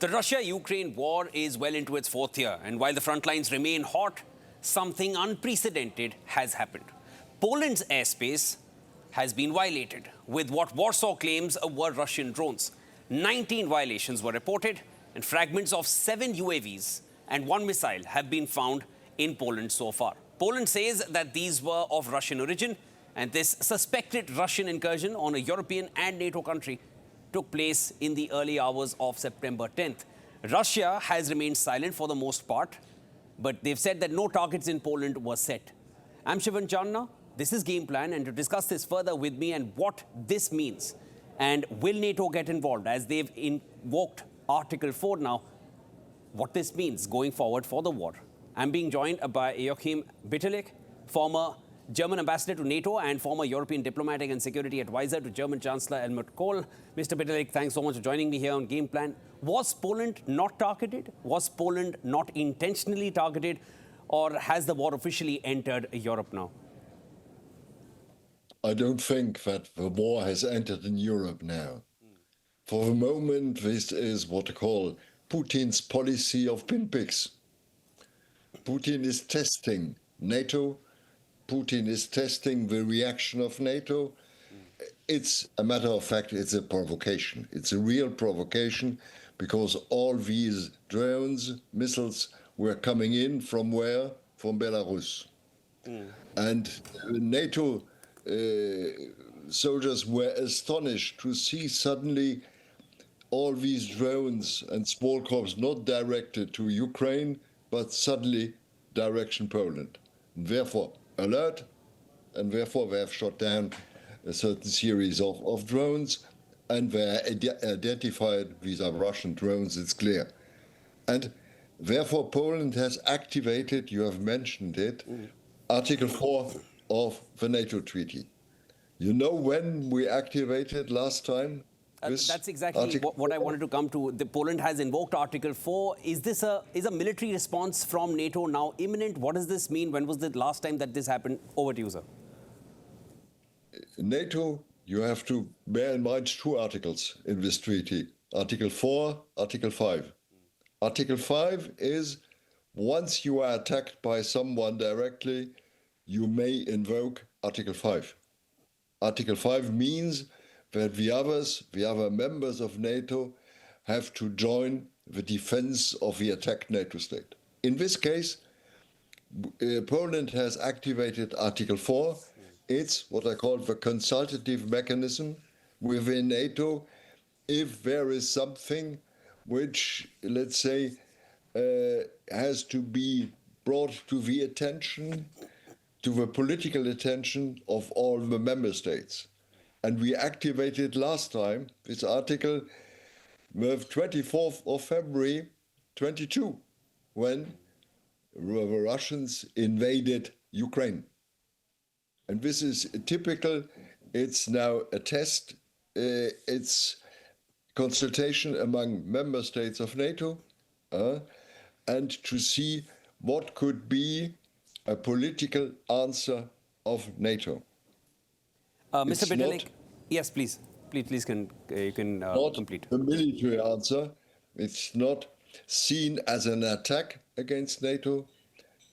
The Russia-Ukraine war is well into its fourth year, and while the front lines remain hot, something unprecedented has happened. Poland's airspace has been violated with what Warsaw claims were Russian drones. 19 violations were reported, and fragments of 7 UAVs and 1 missile have been found in Poland so far. Poland says that these were of Russian origin, and this suspected Russian incursion on a European and NATO country took place in the early hours of September 10th. Russia has remained silent for the most part, but they've said that no targets in Poland were set. I'm Shivan, Chanana. This is Game Plan, and to discuss this further with me and what this means, and will NATO get involved as they've invoked Article 4 now, what this means going forward for the war. I'm being joined by Joachim Bitterlich, former German ambassador to NATO and former European diplomatic and security advisor to German Chancellor Helmut Kohl. Mr. Bitterlich, thanks so much for joining me here on Game Plan. Was Poland not targeted? Was Poland not intentionally targeted? Or has the war officially entered Europe now? I don't think that the war has entered in Europe now. For the moment, this is what I call Putin's policy of pinpricks. Putin is testing NATO. Putin is testing the reaction of NATO. It's a matter of fact, it's a provocation. It's a real provocation because all these drones, missiles were coming in from where? From Belarus. And NATO soldiers were astonished to see suddenly all these drones and small corps not directed to Ukraine, but suddenly direction Poland. And therefore, alert, and therefore they have shot down a certain series of drones, and they identified these are Russian drones, it's clear. And therefore Poland has activated, you have mentioned it, Article 4 of the NATO treaty. You know when we activated last time? That's exactly what I wanted to come to. Poland has invoked Article 4. Is a military response from NATO now imminent? What does this mean? When was the last time that this happened? Over to you, sir. NATO, you have to bear in mind 2 articles in this treaty. Article 4, Article 5. Article 5 is once you are attacked by someone directly, you may invoke Article 5. Article 5 means that the other members of NATO have to join the defense of the attacked NATO state. In this case, Poland has activated Article 4. It's what I call the consultative mechanism within NATO. If there is something which, let's say, has to be brought to the attention, to the political attention of all the member states. And we activated last time this article the 24th of February 22, when the Russians invaded Ukraine. And this is typical. It's now a test. It's consultation among member states of NATO and to see what could be a political answer of NATO. Mr. Bitterlich, yes, please. Please you can complete. The military answer. It's not seen as an attack against NATO.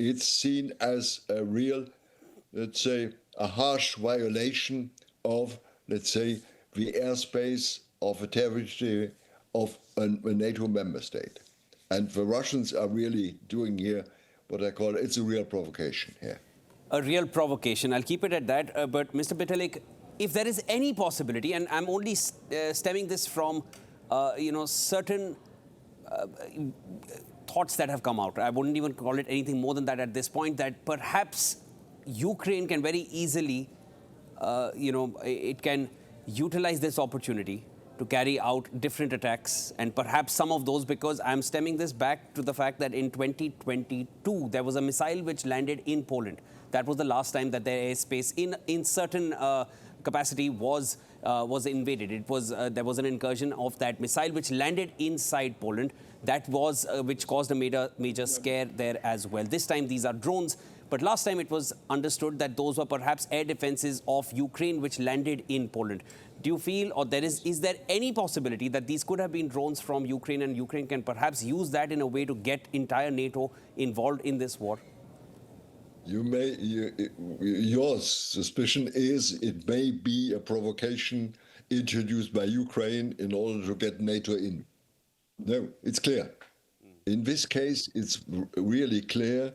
It's seen as a real, let's say, a harsh violation of, let's say, the airspace of a territory of a NATO member state. And the Russians are really doing here what I call it's a real provocation here. A real provocation. I'll keep it at that. But Mr. Bitterlich, if there is any possibility, and I'm only stemming this from, certain thoughts that have come out. I wouldn't even call it anything more than that at this point, that perhaps Ukraine can very easily, it can utilize this opportunity to carry out different attacks, and perhaps some of those, because I'm stemming this back to the fact that in 2022, there was a missile which landed in Poland. That was the last time that their airspace in certain capacity was invaded. It was there was an incursion of that missile which landed inside Poland. That was which caused a major scare there as well. This time these are drones. But last time it was understood that those were perhaps air defenses of Ukraine which landed in Poland. Do you feel, or is there any possibility that these could have been drones from Ukraine and Ukraine can perhaps use that in a way to get entire NATO involved in this war? Your suspicion is it may be a provocation introduced by Ukraine in order to get NATO in. No, it's clear. In this case, it's really clear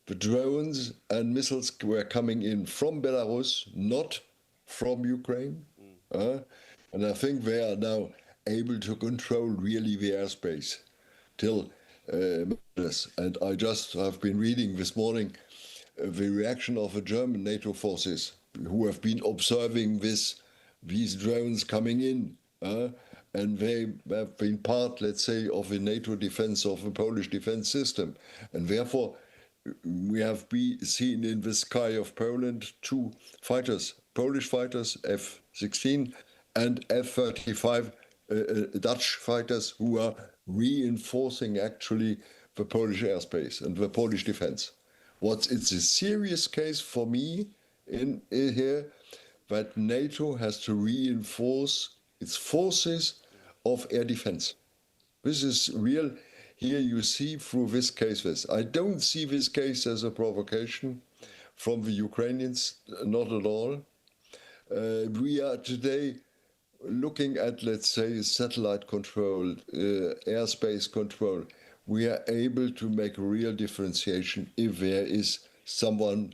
the drones and missiles were coming in from Belarus, not from Ukraine. And I think they are now able to control really the airspace till and I just have been reading this morning the reaction of the German NATO forces who have been observing these drones coming in. And they have been part, let's say, of the NATO defense, of the Polish defense system. And therefore, we have seen in the sky of Poland 2 fighters, Polish fighters, F-16, and F-35 Dutch fighters who are reinforcing actually the Polish airspace and the Polish defense. It's a serious case for me in here that NATO has to reinforce its forces of air defense. This is real. Here you see through this case this. I don't see this case as a provocation from the Ukrainians, not at all. We are today looking at, let's say, satellite control, airspace control. We are able to make a real differentiation if there is someone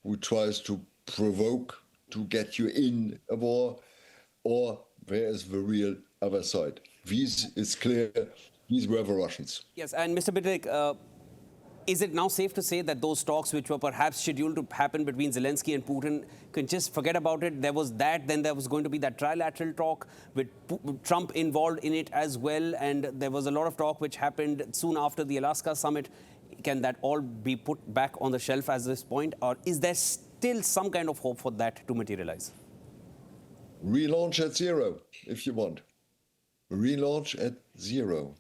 who tries to provoke to get you in a war, or there is the real other side. It's clear, these were the Russians. Yes, and Mr. Bitterlich, is it now safe to say that those talks which were perhaps scheduled to happen between Zelensky and Putin can just forget about it? There was that, then there was going to be that trilateral talk with Trump involved in it as well, and there was a lot of talk which happened soon after the Alaska summit. Can that all be put back on the shelf at this point, or is there still some kind of hope for that to materialize? Relaunch at zero, if you want. Relaunch at zero.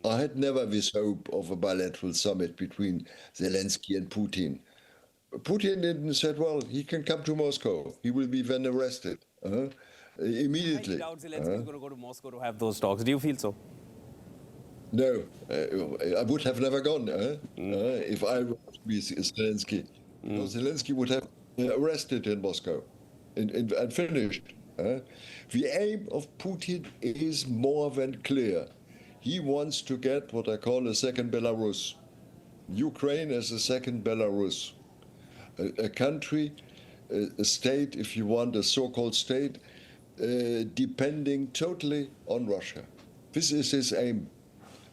I had never this hope of a bilateral summit between Zelensky and Putin. Putin didn't said, well, he can come to Moscow. He will be then arrested immediately. I doubt Zelensky is going to go to Moscow to have those talks. Do you feel so? No, I would have never gone if I were to be Zelensky. Zelensky would have arrested in Moscow and finished. The aim of Putin is more than clear. He wants to get what I call a second Belarus. Ukraine as a second Belarus. A country, a state, if you want, a so-called state, depending totally on Russia. This is his aim.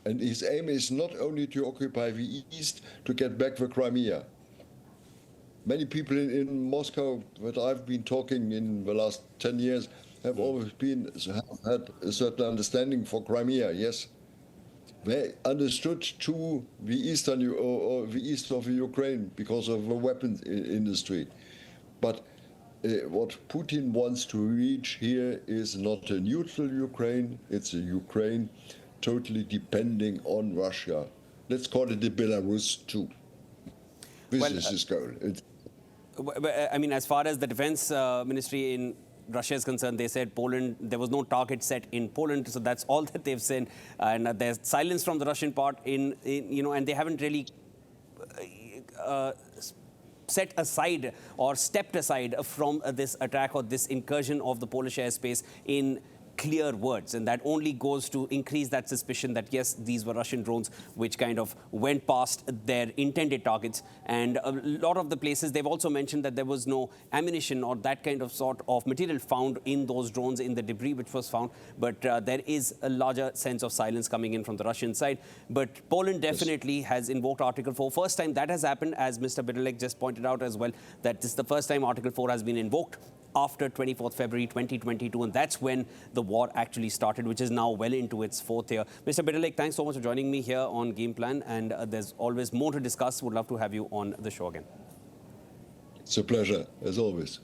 And his aim is not only to occupy the east, to get back the Crimea. Many people in Moscow that I've been talking in the last 10 years have always had a certain understanding for Crimea, yes. They understood to the eastern or the east of Ukraine because of the weapons industry. But what Putin wants to reach here is not a neutral Ukraine, it's a Ukraine totally depending on Russia. Let's call it the Belarus too. This is his goal. I mean, as far as the defense ministry in Russia is concerned, they said Poland, there was no target set in Poland, so that's all that they've said. And there's silence from the Russian part and they haven't really set aside or stepped aside from this attack or this incursion of the Polish airspace in clear words, and that only goes to increase that suspicion that yes, these were Russian drones which kind of went past their intended targets. And a lot of the places, they've also mentioned that there was no ammunition or that kind of sort of material found in those drones, in the debris which was found, but there is a larger sense of silence coming in from the Russian side. But Poland definitely has invoked Article 4. First time that has happened, as Mr. Bitterlich just pointed out as well, that this is the first time Article 4 has been invoked after 24th February 2022, and that's when the war actually started, which is now well into its 4th year. Mr. Bitterlich, thanks so much for joining me here on Game Plan, and there's always more to discuss. Would love to have you on the show again. It's a pleasure, as always.